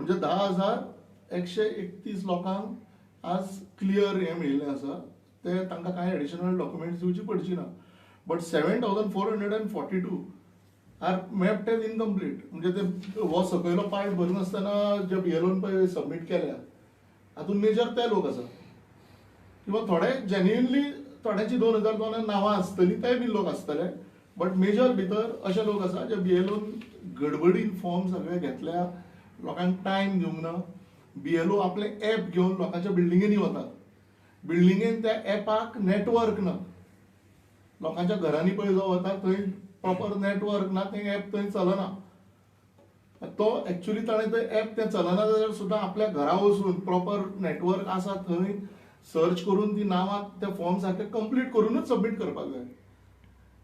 म्हणजे 10,131 लोकांक आज क्लियर हे मेळिल्लें आसा, ते तांकां कांय एडिशनल डॉक्युमेंट्स दिवची पडची ना. But 7,442 are mapped as incomplete. म्हणजे ते हो सकयलो पार्ट भरनासतना जे बीएलओन पळय सबमीट केल्या हातून मेजर ते लोक आसा, किंवा थोडे जेन्युइनली थोड्यांची 2,002 नांवां आसतली ते बी लोक आसतले, बट मेजर भितर अशे लोक आसा जे बीएलओन गडबडीन फॉर्म सगळे घेतल्या, लोकांक टायम दिवंक ना. बीएलओ आपले ऍप घेवन लोकांच्या बिल्डिंगेनी वता, बिल्डिंगेन त्या ऍपाक नेटवर्क ना. लोकांच्या घरांनी पळय जो वता थंय प्रॉपर नेटवर्क ना, ते ऍप थंय चलना. तो एक्चुअली ताणें ते ऍप ते चलना जाल्यार सुद्दां आपल्या घरा वचून प्रॉपर नेटवर्क आसा थंय सर्च करून ती नांवां ते फॉर्म सारके कंप्लीट करूनच सबमीट करपाक जाय.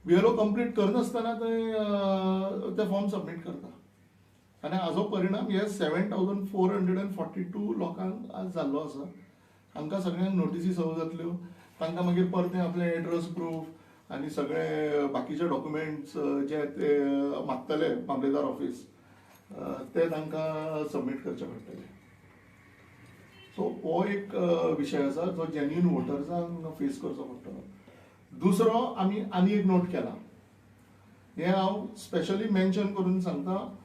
बीएलओ कंप्लीट करनासतना थंय ते फॉर्म सबमीट करता. आनी हाजो परिणाम हे 7,442 लोकांक आज जाल्लो आसा. हांकां सगळ्यांक नोटिसी सर्व जातल्यो, तांकां मागीर परते आपले एड्रेस प्रूफ आनी सगळे बाकीचे डॉक्युमेंट्स जे ते मागतले मामलेदार ऑफिस, ते तांकां सबमीट करचे पडटले. सो हो एक विशय आसा जो जेन्युइन वोटर्सांक फेस करचो पडटलो. दुसरो आमी आनी एक नोट केला, हे हांव स्पेशली मेन्शन करून सांगता.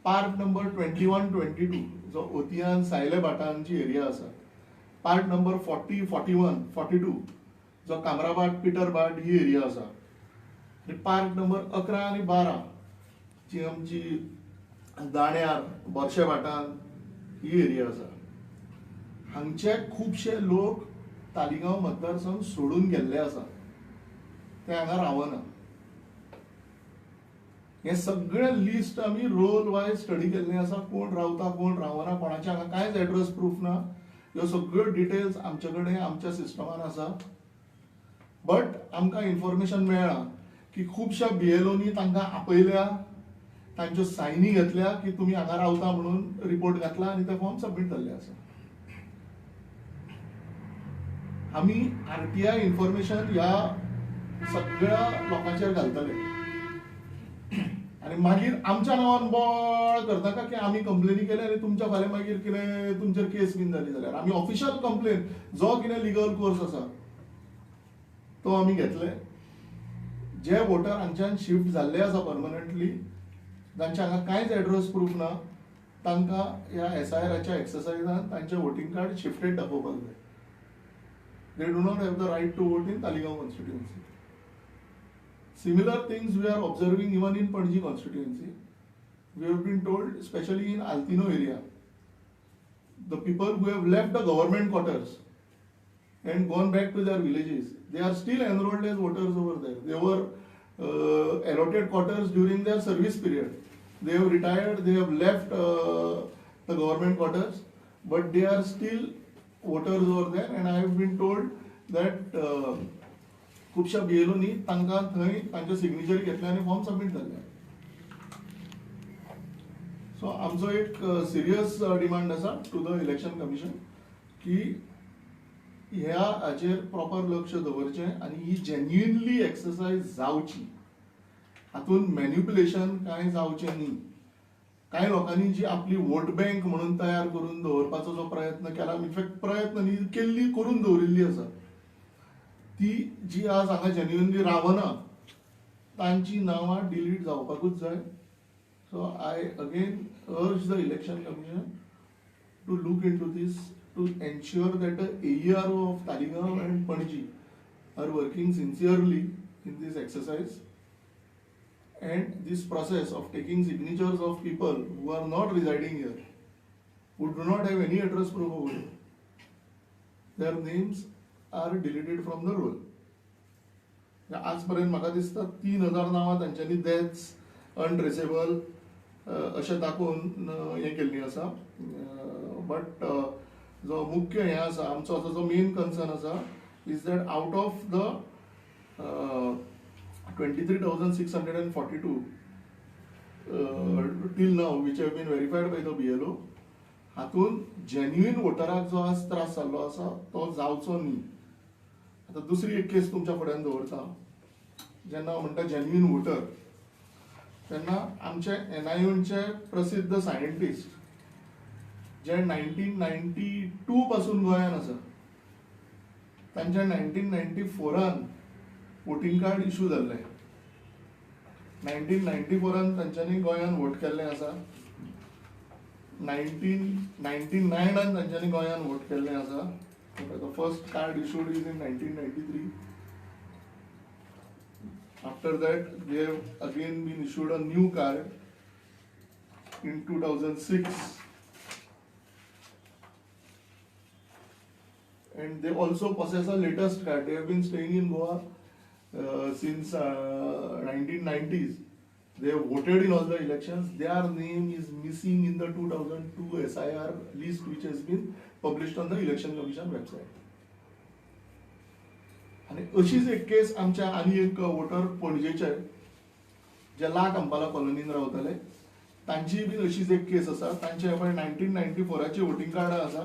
पार्ट नंबर 21-22 जो ओतियान सायले भाटांची एरिया आसा, पार्ट नंबर 40, 41, 42 जो कामराभाट पिटरभाट ही एरिया आसा, आनी पार्ट नंबर 11 आनी 12 जी आमची दाण्यार बोरशे भाटान ही एरिया आसा. हांगचे खुबशे लोक तालिगांव मतदारसंघ सोडून गेल्ले आसा, ते हांगा रावना. हे सगळे लिस्ट आमी रोल वायज स्टडी केल्ले आसा, कोण रावता कोण रावना, कोणाचे हांगा कांयच एड्रेस प्रूफ ना. ह्यो सगळ्यो डिटेल्स आमचे कडेन आमच्या सिस्टमान आसा. बट आमकां इन्फॉर्मेशन मेळ्ळा की खुबश्या बीएलओनी तांकां आपयल्या, तांच्यो सायनी घेतल्या की तुमी हांगा रावता म्हणून रिपोर्ट घातला आनी ते फॉर्म सबमीट जाल्ले आसा. आमी आरटीआय इन्फॉर्मेशन ह्या सगळ्या लोकांचेर घालतले आनी मागीर आमच्या नांवान बोळ करनाका की आमी कंप्लेनी केल्या आनी तुमच्या फाल्यां मागीर कितें तुमचेर केस बीन जाली जाल्यार आमी ऑफिशियल कंप्लेन जो कितें लिगल कोर्स आसा तो आमी घेतले. जे वोटर हांगच्यान शिफ्ट जाल्ले आसा परमनंटली, जांचे हांगा कांयच एड्रेस प्रूफ ना, तांकां ह्या SIRच्या एक्सरसाइजान तांचे वोटिंग कार्ड शिफ्टेड दाखोवपाक जाय. They do not have the right to vote in Taleigao constituency. Similar things we are observing even in Panji constituency. We have been told, especially in Altino area, the people who have left the government quarters and gone back to their villages, they are still enrolled as voters over there. They were allotted quarters during their service period. They have retired, they have left the government quarters, but they are still voters over there. And I have been told that खुबशा बीएलओनी तांकां थंय तांचे signatory घेतले आनी form submit जाल्ले. So आमचो एक serious demand आसा टू द इलेक्शन कमिशन की ह्या हाचेर प्रॉपर लक्ष दवरचें आनी ही जेन्युइनली एक्सरसाइज जावची. हातून मॅन्युप्युलेशन कांय जावचें न्ही. कांय लोकांनी जी आपली वोट बँक म्हणून तयार करून दवरपाचो जो प्रयत्न केला, इनफॅक्ट प्रयत्न न्ही केल्ली करून दवरिल्ली आसा, ती जी आज हांगा जेन्युइनली रावना तांची नांवां डिलीट जावपाकूच जाय. So I again urge the election commission to look into this to ensure that the AERO of Taleigao and Panaji are working sincerely in this exercise and this process of taking signatures of people who are not residing here, who do not have any address proof over here, their names are deleted from the roll. आजपर्यंत म्हाका दिसता 3,000 नांवां तांच्यांनी deaths untraceable अशें दाखोवन हें केल्लीं आसा. बट जो मुख्य हें आसा आमचो असो जो मेन कन्सर्न आसा is that out of the 23,642 till now which have been verified by the BLO, हातून जेन्युइन वोटराक जो आज त्रास जाल्लो आसा तो जावचो न्ही. आतां दुसरी एक केस तुमच्या फुड्यान दवरता. जेन्ना हांव म्हणटा जेन्युइन वोटर, तेन्ना आमचे NIOचे प्रसिद्ध सायंटिस्ट जे 1992 पासून गोंयांत आसा तांच्या 1994 वोटिंग कार्ड इश्यू जाल्लें. 1994 तांच्यांनी गोंयांत वोट केल्लें आसा. 1999 तांच्यांनी गोंयांत वोट केल्लें आसा. The first card issued is in 1993. After that, they have again been issued a new card in 2006. And they also possess a latest card. They have been staying in Goa since 1990s. They have voted in all the elections. Their name is missing in the 2002 SIR list, which has been published on the Election Commission website. आणि अशीच एक केस आमच्या आनी एक voter पणजेचे जे लाख अंबाला कॉलनीन रावताले तांची बी अशीच एक केस आसा. तांचे 1994ची वोटिंग कार्डां आसा.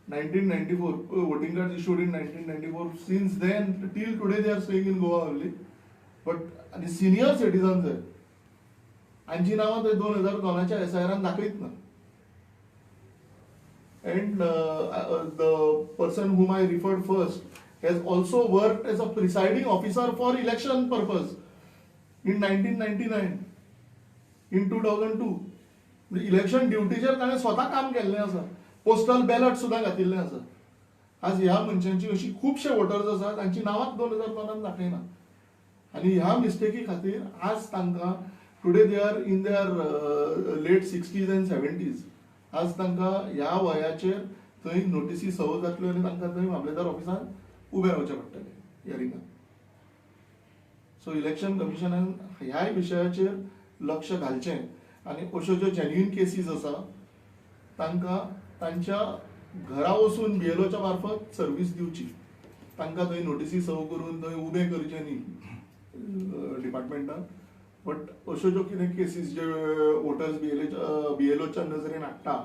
1994 voting cards issued in 1994. Since then, till today, they are staying in Goa only. But the senior citizens आहे हांची नांवां थंय 2002च्या SIR दाखयत ना. And the person whom I referred first has also worked as a presiding officer for election purpose in 1999, in 2002. Election ड्युटीचेर ताणें स्वता काम केल्लें आसा. पोस्टल बॅलट सुद्दां घातिल्लें आसा. आज ह्या मनशांची अशी खुबशे वोटर्स आसा तांची नांवांच 2002 दाखयना. आनी ह्या मिस्टेकी खातीर आज तांकां today they are in their late 60s and 70s. आज तांकां ह्या वयाचेर थंय नोटिसी सर्व जातल्यो आनी तांकां थंय मामलेदार ऑफिसान उबें रावचें पडटलें हियरिंगाक. सो इलेक्शन कमिशनान ह्याय विशयाचेर लक्ष घालचें आनी अश्यो ज्यो जेन्युइन केसीस आसा तांकां तांच्या घरा वचून BLOच्या मार्फत सर्वीस दिवची. तांकां थंय नोटिसी सर्व करून थंय उबें करचें न्ही डिपार्टमेंटान. बट अश्यो ज्यो कितें केसीस जे वोटर्स BLOच्या नजरेन हाडटा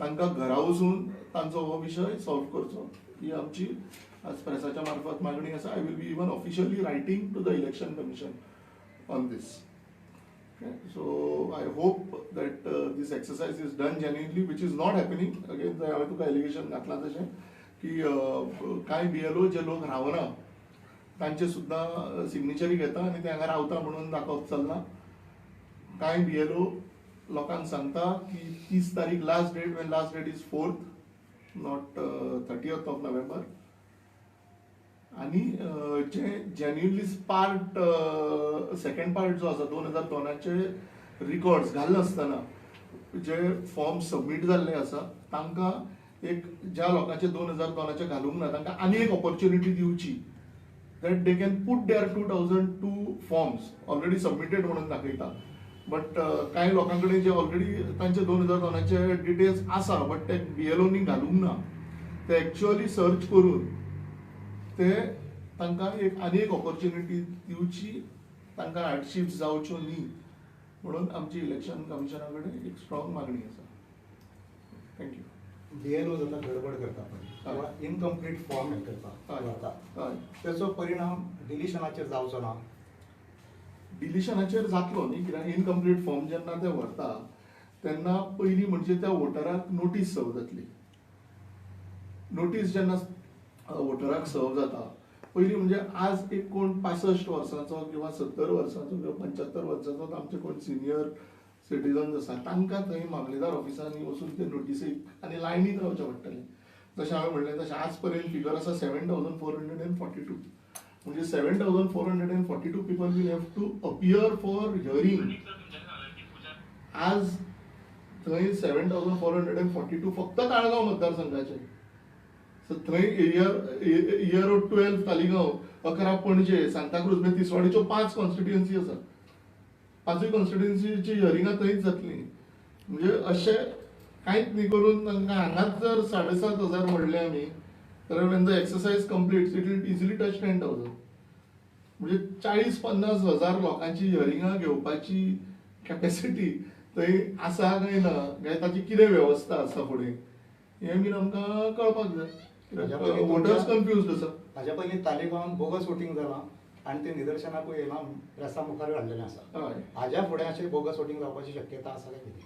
तांकां घरा वचून तांचो हो विशय सॉल्व करचो ही आमची आज प्रेसाच्या मार्फत मागणी आसा. I will be even officially writing to the election commission on this. So I hope that this exercise is done genuinely, which is not happening. Again, हांवें तुका एलिगेशन घातलां तशें की कांय BLO जे लोक रावना तांचे सुद्दां सिग्नेचरी घेता आनी ते हांगा रावता म्हणून दाखोवप चलना. कांय BLO लोकांक सांगता की 30 तारीख last date, when last date is 4th, not 30th of November. आणि जे जेन्युइनली पार्ट सेकंड पार्ट जो आसा 2002चे रिकॉर्ड्स घालनासतना जे फॉर्म सबमीट जाल्ले आसा तांकां एक ज्या लोकांचे 2002चे घालूंक ना तांकां आनी एक ऑपॉर्च्युनिटी दिवची. that they can put their 2002 forms already submitted म्हणून दाखयता. बट कांय लोकांकडे जे ऑलरेडी तांचे 2002चे डिटेल्स आसा बट ते BLOनी घालूंक ना. ते एक्चुअली सर्च करून ते तांकां आनी एक ऑपॉर्च्युनिटी दिवची. तांकां हार्डशिप्स जावच्यो न्ही म्हणून आमची इलेक्शन कमिशना कडेन एक स्ट्रॉंग मागणी आसा. थँक्यू. BLO जाता गडबड करता किंवा इनकम्प्लीट फॉर्म हे करता त्याचो परिणाम डिलिशनाचेर जावचो ना. डिलिशनाचेर जातलो न्ही कित्याक इनकम्प्लीट फॉर्म जेन्ना ते व्हरता तेन्ना पयलीं म्हणजे त्या वोटराक नोटीस सर्व जातली. नोटीस जेन्ना वोटराक सर्व जाता पयलीं म्हणजे आज एक कोण 65 वर्सांचो किंवा 70 वर्सांचो किंवा 75 वर्सांचो आमचे कोण सिनियर सिटीजन्स आसा तांकां थंय मामलेदार ऑफिसांनी वचून ते नोटिसेक आनी लायनीत रावचें पडटलें. जशें हांवें म्हणलें तशें आज पर्यंत फिगर आसा 7,442. म्हणजे 7,442 people will have to appear for hearing. आज थंय 7,442 फक्त ताळगांव मतदारसंघाचे. सो थंय इयर 12 तालिगांव, 11 पणजे, सांताक्रूज म्हणजे तिसवाडीच्यो 5 कॉन्स्टिट्युएन्सी आसा. 5 कॉन्स्टिट्युएन्सीची हियरिंगां थंयच जातली. म्हणजे अशें कांयच न्ही करून तांकां हांगाच जर 7,500 म्हणले आमी तर Wien the exercise complete it will easily touch 10,000. म्हणजे 40-50 हजार लोकांची हियरिंगां घेवपाची कॅपॅसिटी थंय आसा काय ना काय ताची कितें वेवस्था आसा फुडें हें बीन आमकां कळपाक जाय. वोटर्स कन्फ्युज्ड आसा. हाज्या पयलीं तालिगांवांत बोगस वोटिंग जालां आनी ते निदर्शनाकूय येयलां, प्रेसा मुखार हाडलेलें आसा. हाज्या फुडें अशें बोगस वोटिंग जावपाची शक्यता आसा काय कितें?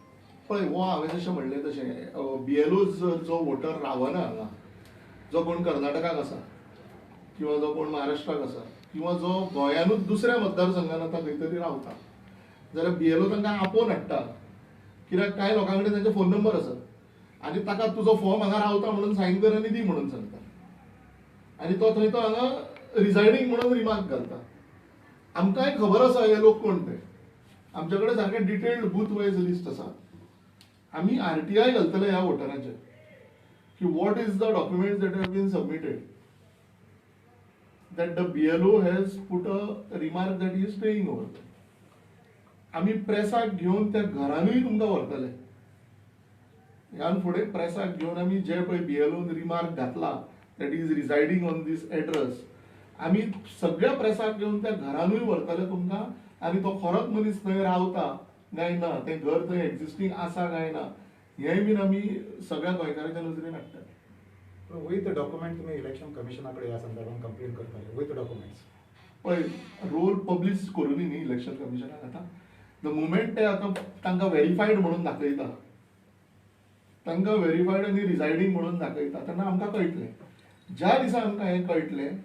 पळय हो हांवें जशें म्हणलें तशें BLO जो वोटर रावना हांगा, जो कोण कर्नाटकाक आसा किंवा जो कोण महाराष्ट्राक आसा किंवा जो गोंयानूच दुसऱ्या मतदारसंघान आतां खंय तरी रावता, जाल्यार BLO तांकां आपोवन हाडटा. कित्याक कांय लोकां कडेन तांचे फोन नंबर आसात आनी ताका तुजो फॉर्म हांगा रावता म्हणून सायन कर आनी दी म्हणून सांगता, आनी तो थंय तो हांगा रिजायडींग म्हणून रिमार्क घालता. आमकांय खबर आसा हे लोक कोण ते, आमचे कडेन सारकें डिटेल्ड बूथ वायज लिस्ट आसा. आमी RTI घालतले ह्या वोटरांचेर की what is the documents that have been submitted that the BLO has put a remark that he is staying over there. आमी प्रेसाक घेवन त्या घरानूय तुमकां व्हरतले. ह्यान फुडें प्रेसाक घेवन आमी जे पळय BLOन रिमार्क घातला that he is residing on this address, आमी सगळ्या प्रेसाक घेवन त्या घरानूय व्हरतले तुमकां, आनी तो खरोच मनीस थंय रावता काय ना, तें घर थंय एक्झिस्टिंग आसा काय ना, हेंय बीन आमी सगळ्या गोंयकारांच्या नजरेन हाडटले. विथ डॉक्युमेंट तुम्ही इलेक्शन कमिशनाकडे या संदर्भात कंप्लेंट करताले विथ डॉक्युमेंट्स. पळय रोल पब्लीश करूनी न्ही इलेक्शन कमिशनाक आतां. द मुमेंट ते आतां तांकां व्हेरीफायड म्हणून दाखयता, तांकां व्हेरीफायड आनी रिजायडींग म्हणून दाखयता, तेन्ना आमकां कळटलें. ज्या दिसा आमकां हें कळटलें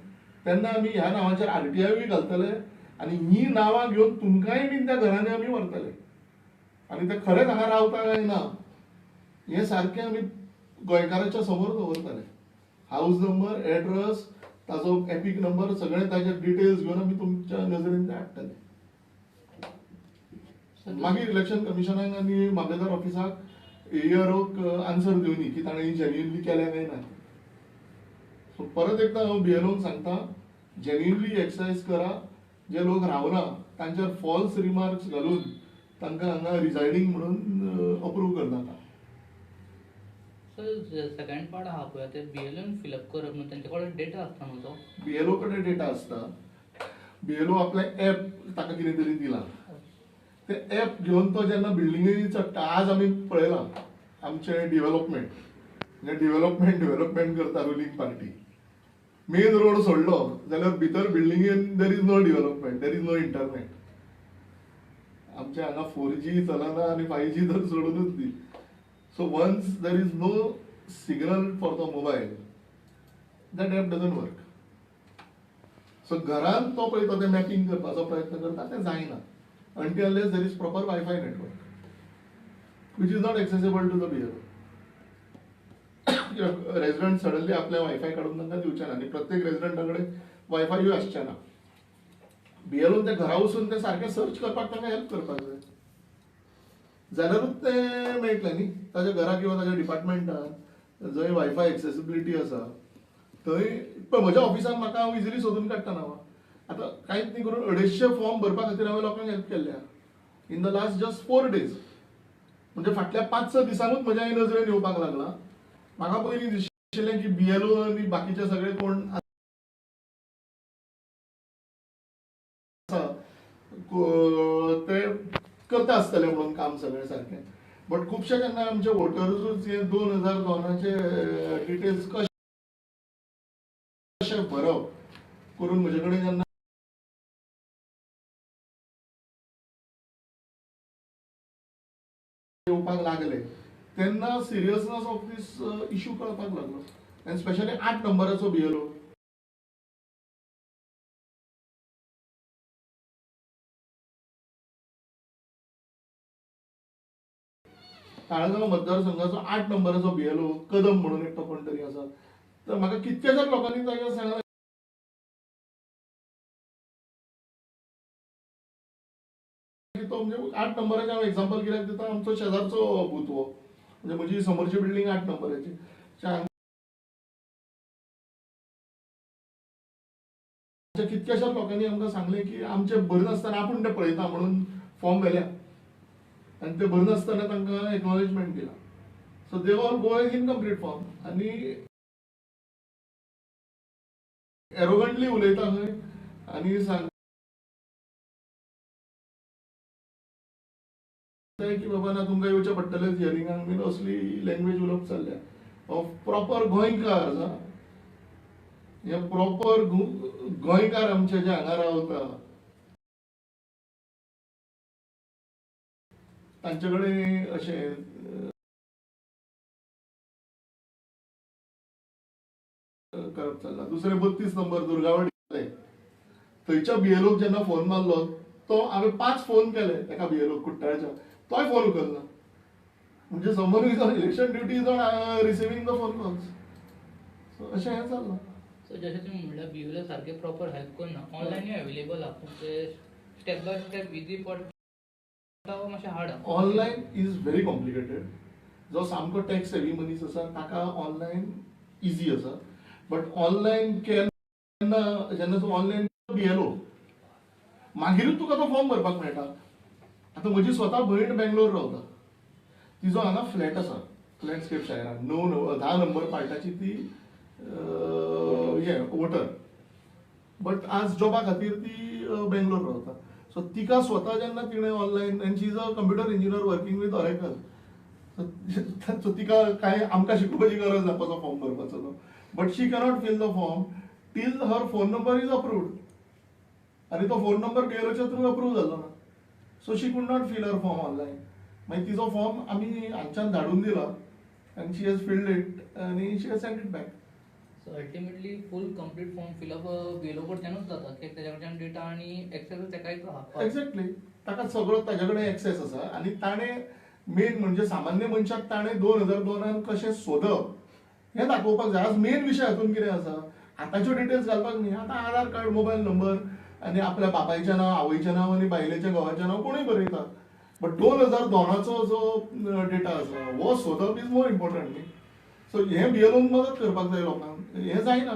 तेन्ना आमी ह्या नांवाचेर RTIय घालतले आनी ही नांवां घेवन तुमकांय बीन त्या घरांनी आमी व्हरतले आनी ते खरेंच हांगा रावता काय ना हें सारकें आमी गोंयकाराच्या समोर दवरतले. हाऊस नंबर, एड्रेस, ताजो एपिक नंबर, सगळे ताजे डिटेल्स घेवन आमी तुमच्या नजरेन ते हाडटले. मागीर इलेक्शन कमिशनाक आनी मामलेदार ऑफिसाक AROक आन्सर दिवनी की ताणें जेन्युइनली केलें काय ना. सो परत एकदां हांव BLOक सांगता, जेन्युइनली एक्सरसाइज करा. जे लोक रावना तांचेर फॉल्स रिमार्क्स घालून तांकां हांगा रिजायडींग म्हणून अप्रूव करनाका. सेकंड पार्ट आहा पळय ते BLOन फिलअप करप न्हू, तेंचे कडेन डेटा आसता न्हू तो. BLO कडेन डेटा आसता. BLO आपलें एप ताका कितें तरी दिलां. ते एप घेवन तो जेन्ना बिल्डिंगेक चडटा, आज आमी पळयलां आमचे डेव्हलपमेंट करता रुलींग पार्टी. मेन रोड सोडलो जाल्यार भितर बिल्डिंगेन there is no development, there is no internet. आमच्या हांगा 4G चलना आनी 5G तर सोडूनच दी. So once there is no signal for the mobile, that app doesn't work. So घरान तो पळयता तें मॅपिंग करपाचो प्रयत्न करता, तें जायना until unless there is proper Wi-Fi network, which is not accessible to the BLO. Resident suddenly आपले वायफाय काढून तांकां दिवचे ना आनी प्रत्येक रेसिडेंटा कडेन वायफायूय आसचे ना. BLOन ते घरा वचून ते सारकें सर्च करपाक तांकां हेल्प करपाक जाय, जाल्यारूच ते मेळटलें न्ही. ताच्या घरा किंवा ताच्या डिपार्टमेंटान जंय वायफाय एक्सेसिबिलिटी आसा थंय. पळय म्हज्या ऑफिसान म्हाका हांव इजिली सोदून काडटा नांवां. आतां कांयच न्ही करून 250 फॉर्म भरपा खातीर हांवें लोकांक हेल्प केल्ल्या in the last just 4 days. म्हणजे फाटल्या 5-6 दिसांनूच म्हज्या नजरेन येवपाक लागला. म्हाका पयलीं दिशिल्लें की BLO आनी बाकीचे सगळे कोण ते करता आसतले म्हणून काम सगळें सारकें. बट खुबशे जेन्ना आमचे वोटर्सूच हे 2002चे डिटेल्स कशे भरप करून म्हजे कडेन जेन्ना येवपाक लागले तेन्ना सिरियसनेस ऑफ दीस इश्यू कळपाक लागलो. आनी स्पेशली 8 नंबराचो BLO. ताळगांव मतदारसंघाचो 8 नंबराचो BLO कदम म्हणून एकटो कोण तरी आसा. तर म्हाका कितकेशाच लोकांनी ताका सांगलें की तो म्हणजे 8 नंबराचें हांव एक्झाम्पल कित्याक दिता, आमचो शेजारचो बूथ हो, म्हणजे म्हजी समोरची बिल्डींग 8 नंबराची. कितक्याशाच लोकांनी आमकां सांगलें की आमचे भरनासतना आपूण ते पळयता म्हणून फॉर्म घाल्या आनी ते भरनासतना तांकां एक्नॉलेजमेंट दिला. So they all go as incomplete form आनी एरोगंटली उलयता खंय आनी सांगता की बाबा ना तुमकां येवचें पडटलें हियरिंगाक बीन असली लँग्वेज उलोवप चल्ल्या. प्रॉपर गोंयकार हे प्रॉपर गोंयकार आमचे जे हांगा रावता तांचे कडेन अशें करप चल्ला. दुसरे 32 नंबर दुर्गावडी थंयच्या बीएलओक जेन्ना फोन मारलो तो हांवें 5 फोन केले एका बीएलओक कुट्टाळ्याच्या, तोय फोन उखलना. म्हणजे someone is on election duty is on receiving the phone calls. So अशें हें चल्लां. सो जशें तुमी म्हणल्यार बिहेवियर सारके प्रॉपर हेल्प करना, ऑनलायनूय अवेलेबल आहा पूण ते स्टेप बाय स्टेप इजी पडटा मातशें हार्ड आहा. Online is very complicated. जो सामको टॅक्स हेवी मनीस आसा ताका ऑनलायन इजी आसा. बट ऑनलायन केन्ना जेन्ना तूं ऑनलायन बीएलओ मागीरूच तुका तो फॉर्म भरपाक मेळटा. आतां म्हजी स्वता भयण बेंगलोर रावता. तिजो हांगा फ्लॅट आसा लँडस्केप शायरान 10 नंबर पार्टाची ती वोटर. बट आज जॉबा खातीर ती बेंगलोर रावता. सो तिका स्वता जेन्ना तिणें online end she is a computer engineer working with oracle. So तिका काय आमकां शिकोवपाची गरज ना कसो फॉर्म भरपाचो तो. But she cannot fill the form till her phone number is approved. आनी तो फोन नंबर बीएलओच्या थ्रू अप्रूव जाल्लो ना. So she could not fill her form online. मागीर तिजो फॉर्म आमी हांगच्यान धाडून दिला आनी शी हॅज फिल्ड इट आनी she has send it back. So ultimately full complete form fill up BLO कडच्यानूच जाता कित्याक तेच्या कडच्यान डेटा आनी एक्सेस तेकाच आहा. एक्झॅक्टली. ताका सगळो ताजे कडेन एक्सेस आसा आनी ताणें मेन म्हणजे सामान्य मनशाक ताणें 2002 कशें सोदप हें दाखोवपाक जाय. आज मेन विशय हातून कितें आसा, आतांच्यो डिटेल्स घालपाक न्ही. आतां आधार कार्ड, मोबायल नंबर आनी आपल्या बापायचें नांव, आवयचें नांव आनी बायलेच्या घोवाचें नांव कोणूय बरयता. बट 2002चो जो डेटा आसा हो सोदप इज मोर इम्पॉर्टंट न्ही. सो हें बीएलओन मदत करपाक जाय लोकांक. हें जायना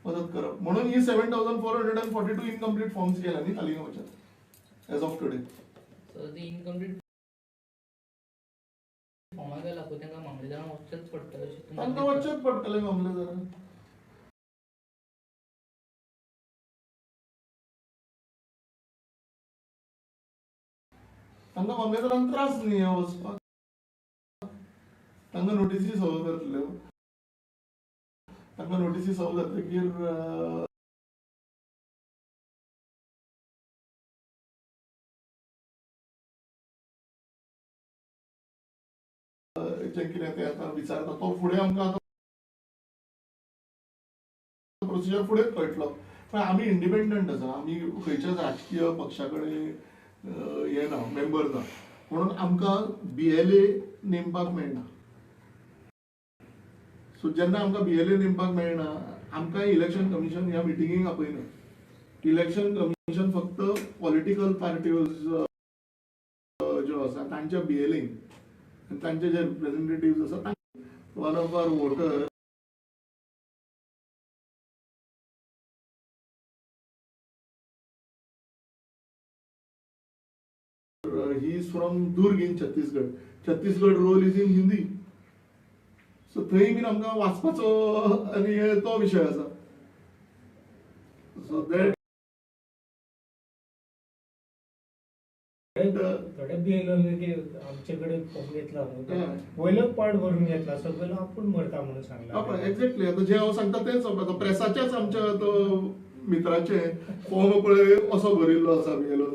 मदत करप. म्हणून ही 7442 इनकम्प्लीट फॉर्म्स गेल्या न्ही तालिगांवच्या एज ऑफ टुडे. सो ती इनकम्प्लीट फॉर्मा गेला पळय तांकां मामलेदारान वचचेंच पडटलें अशें तुमकां तांकां दिसता? वचचेंच पडटलें मामलेदारान. तांकां मामलेदारान त्रास न्ही हें वचपाक. तांकां नोटीसी सर्व जातल्यो. तांकां नोटीसी सर्व जातकीर जें कितें तें आतां विचारता तो फुडें आमकां आतां प्रोसिजर फुडेंच कळटलो. पण आमी इंडिपेंडंट आसा. आमी खंयच्याच राजकीय पक्षा कडेन हे ना, मेंबर ना. म्हणून आमकां बीएलए नेमपाक मेळना. सो जेन्ना आमकां बीएलए नेमपाक मेळना आमकां इलेक्शन कमिशन ह्या मिटिंगेक आपयना. इलेक्शन कमिशन फक्त पॉलिटिकल पार्ट्यो ज्यो आसा तांच्या बीएलएक तांचे जे रिप्रेझेंटेटिव्ह आसा one of our voter he is from Durg in Chhattisgarh. Chhattisgarh role is in Hindi. So थंय बीन आमकां वाचपाचो आनी तो विशय आसा. सो दॅट थोडे बीएलओ आमच्याकडे फॉर्म घेतला वयलोच पार्ट भरून घेतला सगळं आपण भरता म्हणून सांगला. एक्झॅक्टली. आता जे हांव सांगता तेच आता प्रेसाच्याच आमच्या मित्राचे फॉर्म पळय असो भरिल्लो आसा बीएलओ.